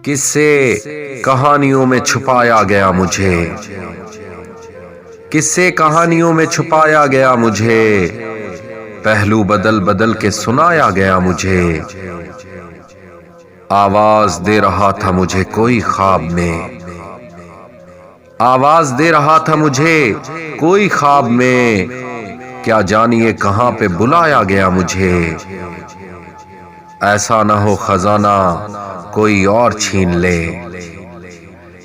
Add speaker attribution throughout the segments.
Speaker 1: किस्से कहानियों में छुपाया गया मुझे, किस्से कहानियों में छुपाया गया मुझे, पहलू बदल बदल के सुनाया गया मुझे। आवाज दे रहा था मुझे कोई ख्वाब में, आवाज दे रहा था मुझे कोई ख्वाब में, क्या जानिए कहां पे बुलाया गया मुझे। ऐसा ना हो खजाना कोई और छीन ले,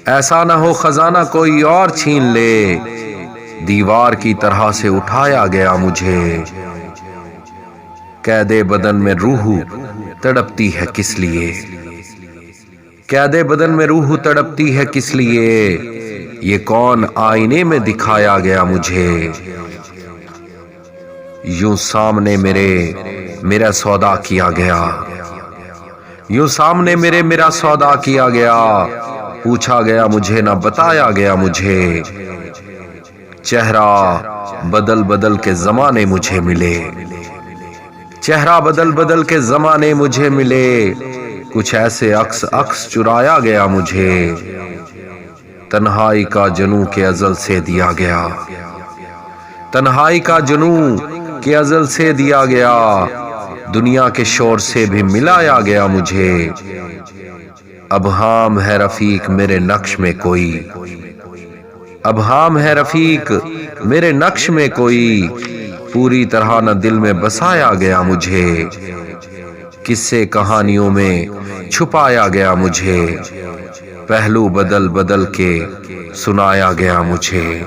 Speaker 1: ऐसा ना हो खजाना कोई और छीन ले, दीवार की तरह से उठाया गया मुझे। कैदे बदन में रूह तड़पती है किस लिए, कैदे बदन में रूह तड़पती है किस लिए, ये कौन आईने में दिखाया गया मुझे। यूं सामने मेरा सौदा किया गया, यूं सामने मेरा सौदा किया गया, पूछा गया मुझे ना बताया गया मुझे। चेहरा बदल बदल के जमाने मुझे मिले, चेहरा बदल बदल के जमाने मुझे मिले, कुछ ऐसे अक्स चुराया गया मुझे। तन्हाई का जनू के अजल से दिया गया, तन्हाई का जनू के अजल से दिया गया, दुनिया के शोर से भी मिलाया गया मुझे। अब हाम है रफीक मेरे नक्श में कोई, अब हाम है रफीक मेरे नक्श में कोई, पूरी तरह न दिल में बसाया गया मुझे। किस्से कहानियों में छुपाया गया मुझे, पहलू बदल बदल के सुनाया गया मुझे।